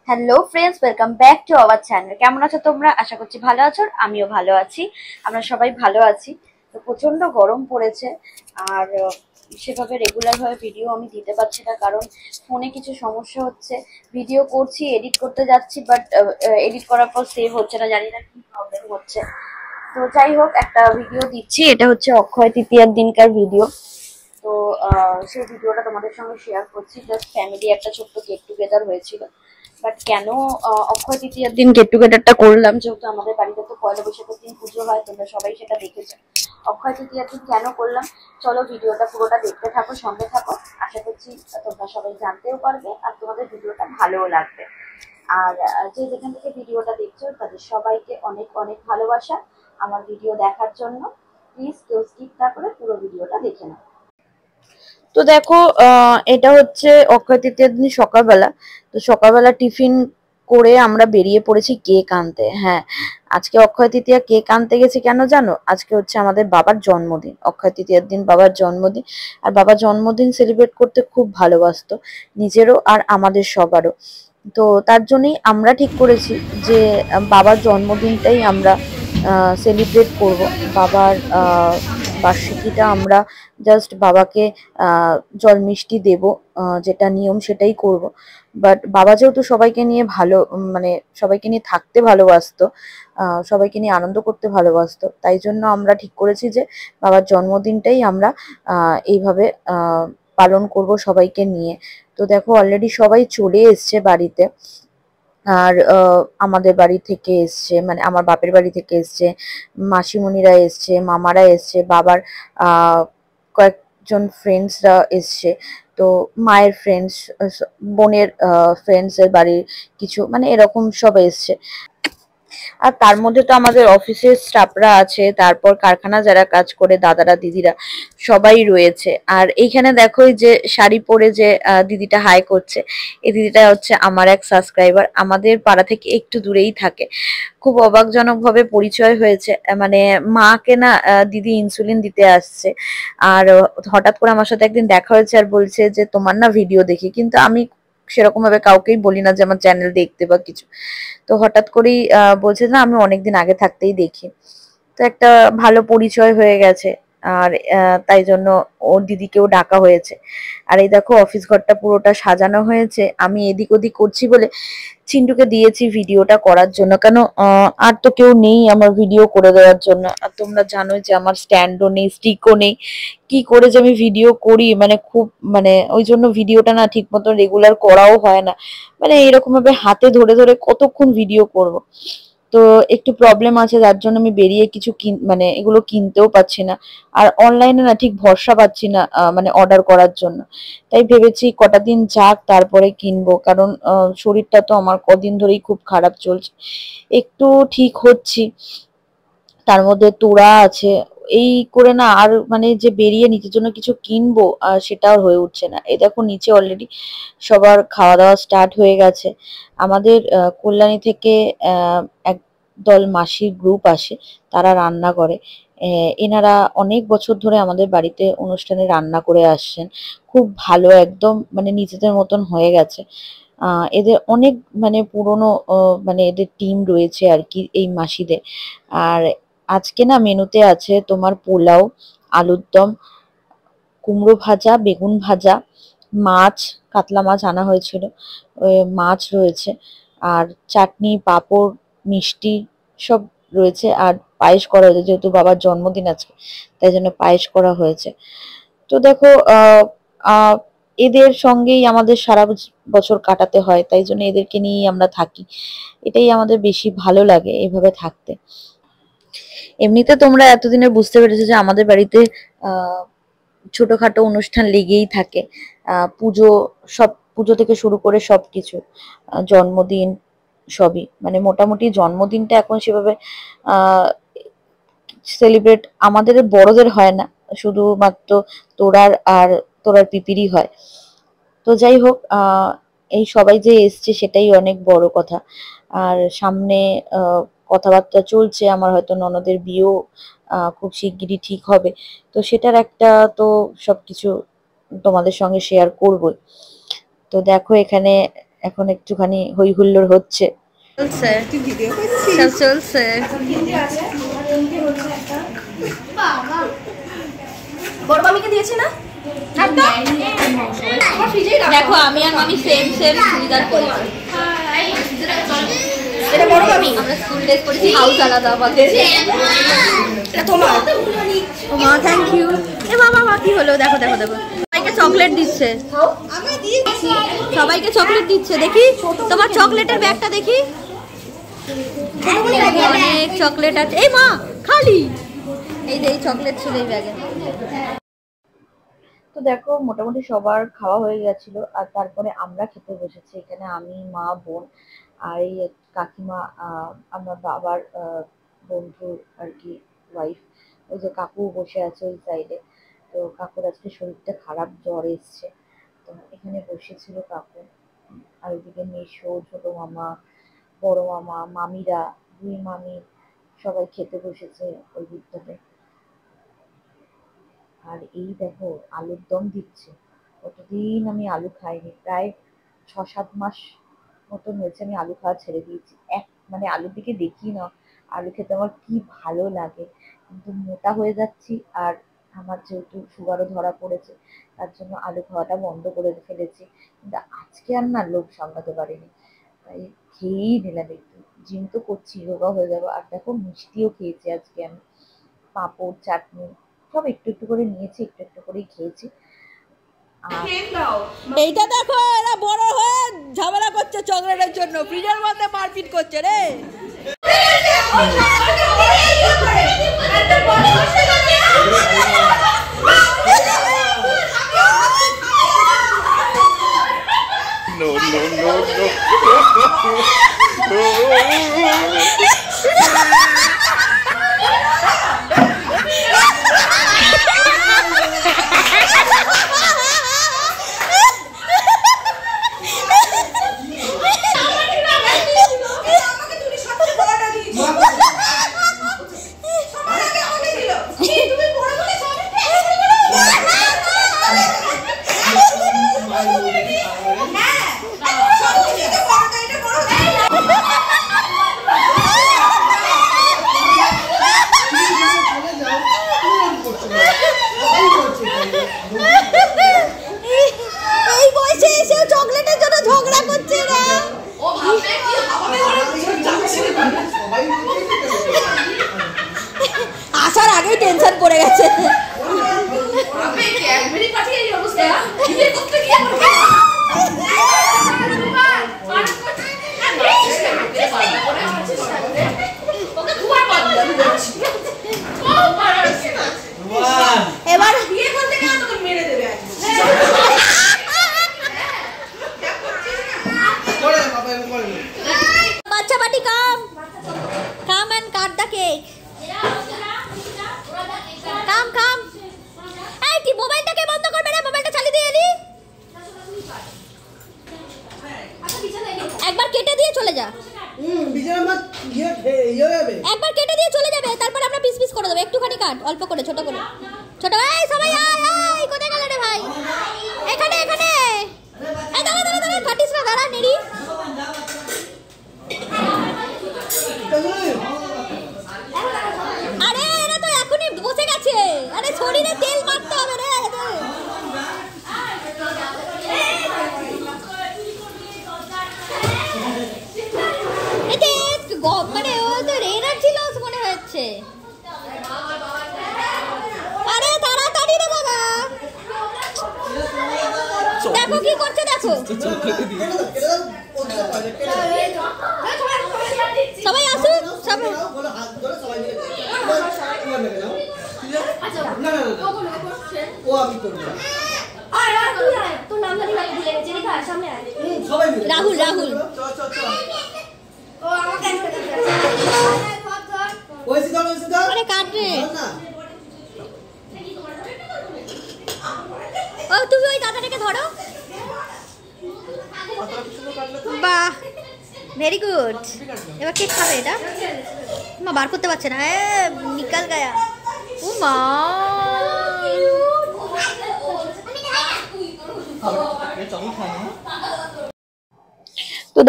Hello friends, welcome back to our channel. কেমন আছো তোমরা? আশা করছি ভালো আছো, আর আমিও ভালো আছি। আমরা সবাই ভালো আছি। তো প্রচন্ড গরম পড়েছে, আর সেভাবে রেগুলার ভাবে ভিডিও আমি দিতে পারছি না, কারণ ফোনে কিছু সমস্যা হচ্ছে। ভিডিও করছি, এডিট করতে যাচ্ছি, বাট এডিট করার পর সেভ হচ্ছে না, জানি না কি প্রবলেম হচ্ছে। তো যাই হোক, একটা ভিডিও দিচ্ছি। এটা হচ্ছে অক্ষয় তৃতীয়ার দিনকার ভিডিও। তো সেই ভিডিওটা তোমাদের সঙ্গে শেয়ার করছি। জাস্ট ফ্যামিলি একটা ছোট্ট গেট টুগেদার হয়েছিল। বাট কেন অক্ষয় তৃতীয়ার দিন গেট টুগেদারটা করলাম, যেহেতু আমাদের বাড়িতে তো পয়লা বৈশাখের দিন পুজো হয়, তোমরা সবাই সেটা দেখেছো। অক্ষয় তৃতীয়ার দিন কেন করলাম, চলো ভিডিওটা পুরোটা দেখতে থাকো, সঙ্গে থাকো। আশা করছি তোমরা সবাই জানতেও পারবে, আর তোমাদের ভিডিওটা ভালোও লাগবে। আর যে যেখান থেকে ভিডিওটা দেখছো তাদের সবাইকে অনেক অনেক ভালোবাসা আমার ভিডিও দেখার জন্য। প্লিজ কেউ স্কিপ না করে পুরো ভিডিওটা দেখে নাও। তো দেখো, এটা হচ্ছে অক্ষয় তৃতীয়ার দিন সকালবেলা। তো সকালবেলা টিফিন করে আমরা বেরিয়ে পড়েছি কেক আনতে। হ্যাঁ, আজকে অক্ষয় তৃতীয়া। কেক আনতে গেছি কেন জানো? আজকে হচ্ছে আমাদের বাবার জন্মদিন। অক্ষয় তৃতীয়ার দিন বাবার জন্মদিন। আর বাবার জন্মদিন সেলিব্রেট করতে খুব ভালোবাসতো, নিজেরও আর আমাদের সবারও। তো তার জন্যই আমরা ঠিক করেছি যে বাবার জন্মদিনটাই আমরা সেলিব্রেট করব। বাবার বার্ষিকীটা আমরা জাস্ট বাবাকে জল মিষ্টি দেব, যেটা নিয়ম সেটাই করব। বাট বাবা যেহেতু সবাইকে নিয়ে ভালো, মানে সবাইকে নিয়ে থাকতে ভালোবাসতো, সবাইকে নিয়ে আনন্দ করতে ভালোবাসতো, তাই জন্য আমরা ঠিক করেছি যে বাবার জন্মদিনটাই আমরা এইভাবে পালন করব সবাইকে নিয়ে। তো দেখো, অলরেডি সবাই চলে এসছে বাড়িতে। আর আমাদের বাড়ি থেকে এসছে, মানে আমার বাপের বাড়ি থেকে এসছে, মাসিমণিরা এসছে, মামারা এসছে, বাবার কয়েকজন ফ্রেন্ডসরা এসছে। তো মায়ের ফ্রেন্ডস, বোনের ফ্রেন্ডস এর বাড়ির কিছু, মানে এরকম সব এসছে। আর তার মধ্যে তো আমাদের অফিসের স্টাফরা আছে, তারপর কারখানা যারা কাজ করে দাদারা দিদিরা সবাই রয়েছে। আর এইখানে দেখো, এই যে শাড়ি পরে যে দিদিটা হাই করছে, এই দিদিটা হচ্ছে আমার এক সাবস্ক্রাইবার, আমাদের পাড়া থেকে একটু দূরেই থাকে। খুব অবাকজনক ভাবে পরিচয় হয়েছে। মানে মাকে না দিদি ইনসুলিন দিতে আসছে, আর হঠাৎ করে আমার সাথে একদিন দেখা হয়েছে, আর বলছে যে তোমার না ভিডিও দেখি, কিন্তু আমি সেরকম ভাবে কাউকেই বলি না যে আমার চ্যানেল দেখতে বা কিছু। তো হঠাৎ করেই বলছে না, আমি অনেকদিন আগে থাকতেই দেখি। তো একটা ভালো পরিচয় হয়ে গেছে। আর তাই জন্য ওর দিদিকেও ডাকা হয়েছে। আর এই দেখো, অফিস ঘরটা পুরোটা সাজানো হয়েছে। আমি এদিক ওদিক করছি বলে চিন্টুকে দিয়েছি ভিডিওটা করার জন্য, কেন আর তো কেউ নেই আমার ভিডিও করে দেওয়ার জন্য। আর তোমরা জানোই যে আমার স্ট্যান্ডও নেই, স্টিকও নেই, কি করে যে আমি ভিডিও করি, মানে খুব, মানে ওই জন্য ভিডিওটা না ঠিক মতো রেগুলার করাও হয় না। মানে এরকম ভাবে হাতে ধরে ধরে কতক্ষণ ভিডিও করব। তো একটু প্রবলেম আছে, যার জন্য আমি বেরিয়ে কিছু মানে এগুলো কিনতেও পাচ্ছি না। আর অনলাইনে না ঠিক ভরসা পাচ্ছি না, মানে অর্ডার করার জন্য। তাই ভেবেছি কটা দিন যাক, তারপরে কিনবো, কারণ শরীরটা তো আমার কদিন ধরেই খুব খারাপ চলছে। একটু ঠিক হচ্ছি, তার মধ্যে তোড়া আছে। এই করে না আর মানে যে বেরিয়ে নিজের জন্য কিছু কিনবো, আর সেটাও হয়ে উঠছে না। এই দেখো, নিচে অলরেডি সবার খাওয়া দাওয়া স্টার্ট হয়ে গেছে। আমাদের কল্যাণী থেকে একদল মাসির গ্রুপ আসে, তারা রান্না করে। এনারা অনেক বছর ধরে আমাদের বাড়িতে অনুষ্ঠানে রান্না করে আসছেন। খুব ভালো, একদম মানে নিজেদের মতন হয়ে গেছে। এদের অনেক মানে পুরনো, মানে এদের টিম রয়েছে আর কি এই মাসিদের। আর আজকে না মেনুতে আছে তোমার পোলাও, আলুর দম, কুমড়ো ভাজা, বেগুন ভাজা, মাছ, কাতলা মাছ আনা হয়েছিল, মাছ রয়েছে, আর চাটনি, পাঁপড়, মিষ্টি সব রয়েছে। আর পায়েস করা হয়েছে, যেহেতু বাবার জন্মদিন আজকে, তাই জন্য পায়েস করা হয়েছে। তো দেখো, আহ এদের সঙ্গেই আমাদের সারা বছর কাটাতে হয়, তাই জন্য এদেরকে নিয়েই আমরা থাকি। এটাই আমাদের বেশি ভালো লাগে এভাবে থাকতে। এমনিতে তোমরা এতদিনে বুঝতে পেরেছো যে আমাদের বাড়িতে আহ ছোটখাটো অনুষ্ঠান লেগেই থাকে। পুজো, সব পুজো থেকে শুরু করে সবকিছু, জন্মদিন, সবই, মানে মোটামুটি জন্মদিনটা এখন সেভাবে আহ সেলিব্রেট আমাদের বড়দের হয় না, শুধুমাত্র তোরার আর তোরার পিপিরই হয়। তো যাই হোক, এই সবাই যে এসছে সেটাই অনেক বড় কথা। আর সামনে আহ কথাবার্তা চলছে, আমার হয়তো ননদের বিয়েও খুব শিগগিরই ঠিক হবে। তো সেটার একটা, তো সবকিছু তোমাদের সঙ্গে শেয়ার করবই। তো দেখো, এখানে এখন একটুখানি হই হুল্লোড় হচ্ছে, সব চলছে। বড় মামিকে দিয়েছি না? দেখো আমি আর মামি সেম সেম চুড়িদার পরেছি। এটা বড় মামি, আমরা স্কুল ড্রেস পরেছি, হাউস আলাদা আমাদের। এটা তোমার। ও মা থ্যাংক ইউ। এ বাবা মা কি হলো, দেখো দেখো দেখো, সবাইকে চকলেট দিচ্ছে, সবাইকে চকলেট দিচ্ছে। দেখি তোমার চকলেটের ব্যাগটা দেখি, অনেক চকলেট আছে। এই মা খালি, এই যে এই চকলেট ছিল এই ব্যাগে। তো দেখো মোটামুটি সবার খাওয়া হয়ে গেছিল, আর তারপরে আমরা খেতে বসেছি। এখানে আমি, মা, বোন আর এই কাকিমা, আমার বাবার বন্ধু আর কি ওয়াইফ, ওই যে কাকু বসে আছে ওই সাইডে। তো কাকুর আজকে শরীরটা খারাপ, জ্বর এসছে, তো এখানে বসেছিল কাকু। আর ওইদিকে মেসো, ছোট মামা, বড় মামা, মামিরা, দুই মামি সবাই খেতে বসেছে ওই দিকটাতে। আর এই দেখো আলুর দম দিচ্ছে, কতদিন আমি আলু খাইনি, প্রায় 6-7 মাস মতন হয়েছে আমি আলু খাওয়া ছেড়ে দিয়েছি। মানে আলুর দিকে দেখি না, আলু খেতে আমার কি ভালো লাগে, কিন্তু মোটা হয়ে যাচ্ছি। আর আমার যেহেতু সুগারও ধরা পড়েছে, তার জন্য আলু খাওয়াটা বন্ধ করে ফেলেছি। কিন্তু আজকে আর না লোভ সামলাতে পারিনি, তাই খেয়েই নিলাম একটু। জিম তো করছি, যোগা হয়ে যাবো। আর দেখো মিষ্টিও খেয়েছি আজকে আমি, পাঁপড়, চাটনি সব একটু একটু করে নিয়েছি, একটু একটু করেই খেয়েছি। এইটা দেখো, এরা বড় হয়ে ঝামেলা করছে চকলেটের জন্য, ফ্রিজের মধ্যে মারপিট করছে রে। No, no, no, no. এই বয়সে এসে চকলেটের জন্য ঝগড়া করছে না। আসার আগেই টেনশন পড়ে গেছে। এবার বিয়ে করতে গেলে তোকে মেরে দেবে। বাচ্চা party come and cut the cake. Come এই কি মোবাইলটাকে বন্ধ করবে না, মোবাইলটা চালিয়ে দিয়ে এলি। একবার কেটে দিয়ে চলে যা, একবার কেটে দিয়ে চলে যাবে, তারপর আমরা পিস পিস করে দেবো। একটুখানি কাট, অল্প করে, ছোট করে, ছোট। এই সবাই আয়, কোথায় গেল রে ভাই? এখানে এখানে। এই দাঁড়া দাঁড়া দাঁড়া, কাটিস না, দাঁড়া নেড়ি। আরে এরা তো এখনই বসে গেছে। আরে শরীরে তেল মারতে হবে রে। মানে ও তো এনার্জি লস মনে হচ্ছে। আরে তাড়াতাড়ি রে বাবা, দেখো কি করছে, দেখো সবাই আসুক, সবাই। রাহুল রাহুল আরে কাট রে। ও তুমি ওই দাদাটাকে ধরো। বাহ, ভেরি গুড। এবার কে খাবে এটা? মা বার করতে পারছে না, নিকাল গায়া। ও মা,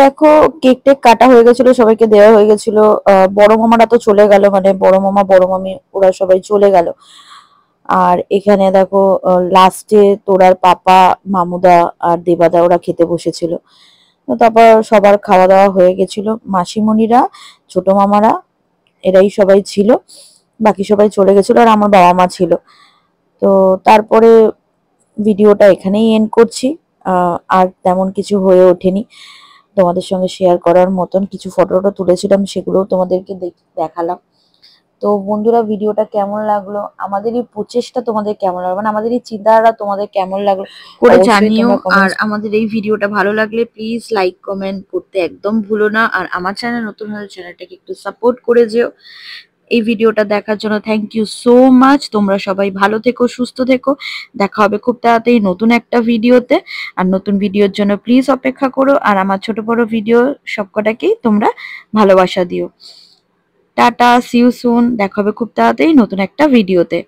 দেখো কেক টেক কাটা হয়ে গেছিল, সবাইকে দেওয়া হয়ে গেছিল। বড় মামারা তো চলে গেল, মানে বড় মামা বড় মামি ওরা সবাই চলে গেল। আর এখানে দেখো লাস্টে তোরার পাপা, মামুদা আর দেবাদা ওরা খেতে বসেছিল। তো তারপর সবার খাওয়া দাওয়া হয়ে গেছিল, মাসিমণিরা, ছোট মামারা এরাই সবাই ছিল, বাকি সবাই চলে গেছিল আর আমার বাবা মা ছিল। তো তারপরে ভিডিওটা এখানেই এন্ড করছি। আর তেমন কিছু হয়ে ওঠেনি তোমাদের সঙ্গে শেয়ার করার মতন। কিছু ফটো তুলেছিলাম, সেগুলোও তোমাদেরকে দেখালাম। তো বন্ধুরা, ভিডিওটা কেমন লাগলো, আমাদের এই প্রচেষ্টা তোমাদের কেমন লাগলো, মানে আমাদের এই চিন্তাধারা তোমাদের কেমন লাগলো করে অবশ্যই জানিও। তোমরা comments আর আমাদের এই ভিডিওটা ভালো লাগলে প্লিজ লাইক কমেন্ট করতে একদম ভুলো না। আর আমার চ্যানেল নতুন হলে চ্যানেলটাকে একটু সাপোর্ট করে যেও। এই ভিডিওটা দেখার জন্য থ্যাংক ইউ সো মাচ। তোমরা সবাই ভালো থেকো, সুস্থ থেকো। দেখা হবে খুব তাড়াতাড়ি নতুন একটা ভিডিওতে। আর নতুন ভিডিওর জন্য প্লিজ অপেক্ষা করো। আর আমার ছোট বড় ভিডিও সবকটাকেই তোমরা ভালোবাসা দিও। Tata, see you soon. দেখা হবে খুব তাড়াতাড়ি নতুন একটা ভিডিওতে।